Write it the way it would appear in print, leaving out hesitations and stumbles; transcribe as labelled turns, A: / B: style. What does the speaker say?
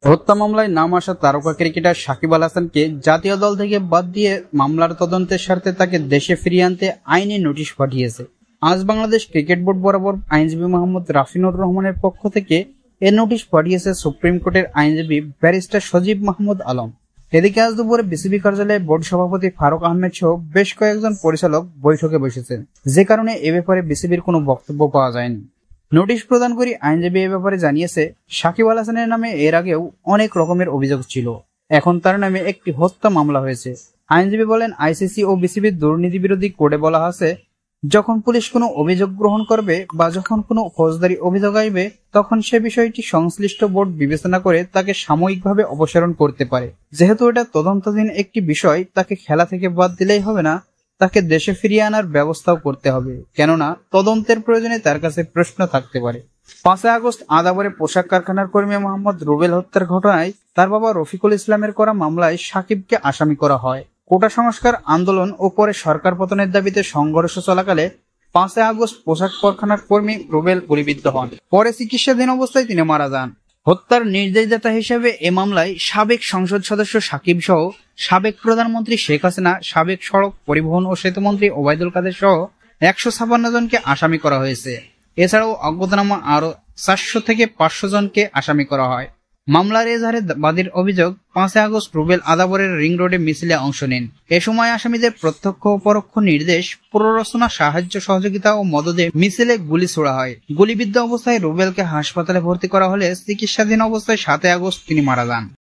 A: হত্যা মামলায় নাম আসা তারকা ক্রিকেটার সাকিব আল হাসানকে জাতীয় দল থেকে বাদ দিয়ে মামলার তদন্তের স্বার্থে তাকে দেশে ফিরিয়ে আনতে আইনি নোটিশ পাঠিয়েছে। আজ বাংলাদেশ ক্রিকেট বোর্ড বরাবর আইনজীবী মোহাম্মদ রাফিনুর রহমানের পক্ষ থেকে এ নোটিশ পাঠিয়েছে সুপ্রিম কোর্টের আইনজীবী ব্যারিস্টার সজীব মাহমুদ আলম। এদিকে আজ দুপুরে বিসিবি কার্যালয়ে বোর্ড সভাপতি ফারুক আহমেদ সহ বেশ কয়েকজন পরিচালক বৈঠকে বসেছেন, যে কারণে এ ব্যাপারে বিসিবির কোনো বক্তব্য পাওয়া যায়নি। নোটিশ প্রদান করে আইনজীবী এ ব্যাপারে জানিয়েছে, সাকিব আল হাসানের নামে এর আগেও অনেক রকমের অভিযোগ ছিল, এখন তার নামে একটি হত্যা মামলা হয়েছে। আইনজীবী বলেন, আইসিসি ও বিসিবির দুর্নীতি বিরোধী কোডে বলা আছে, যখন পুলিশ কোনো অভিযোগ গ্রহণ করবে বা যখন কোনো ফৌজদারি অভিযোগ আসবে, তখন সে বিষয়টি সংশ্লিষ্ট বোর্ড বিবেচনা করে তাকে সাময়িকভাবে অপসারণ করতে পারে। যেহেতু এটা তদন্তাধীন একটি বিষয়, তাকে খেলা থেকে বাদ দিলেই হবে না, তাকে দেশে ফিরিয়ে আনার ব্যবস্থাও করতে হবে, কেননা তদন্তের প্রয়োজনে তার কাছে প্রশ্ন থাকতে পারে। 5 আগস্ট আদাবরে পোশাক কারখানার কর্মী মোহাম্মদ রুবেল হত্যার ঘটনায় তার বাবা রফিকুল ইসলামের করা মামলায় সাকিবকে আসামি করা হয়। কোটা সংস্কার আন্দোলন ও পরে সরকার পতনের দাবিতে সংঘর্ষ চলাকালে 5 আগস্ট পোশাক কারখানার কর্মী রুবেল গুলিবিদ্ধ হন। পরে চিকিৎসাধীন অবস্থায় তিনি মারা যান। হত্যার নির্দেশদাতা হিসেবে এ মামলায় সাবেক সংসদ সদস্য সাকিব সহ সাবেক প্রধানমন্ত্রী শেখ হাসিনা, সাবেক সড়ক পরিবহন ও সেতুমন্ত্রী ওবায়দুল কাদের সহ 156 জনকে আসামি করা হয়েছে। এছাড়াও অজ্ঞাতনামা আরো 400 থেকে 500 জনকে আসামি করা হয়। মামলার এজাহারে বাদীর অভিযোগ, 5 আগস্ট রুবেল আদাবরের রিং রোডে মিছিলে অংশ নেন। এ সময় আসামিদের প্রত্যক্ষ ও পরোক্ষ নির্দেশ, প্ররোচনা, সাহায্য সহযোগিতা ও মদদে মিছিলে গুলি ছোড়া হয়। গুলিবিদ্ধ অবস্থায় রুবেলকে হাসপাতালে ভর্তি করা হলে চিকিৎসাধীন অবস্থায় 7 আগস্ট তিনি মারা যান।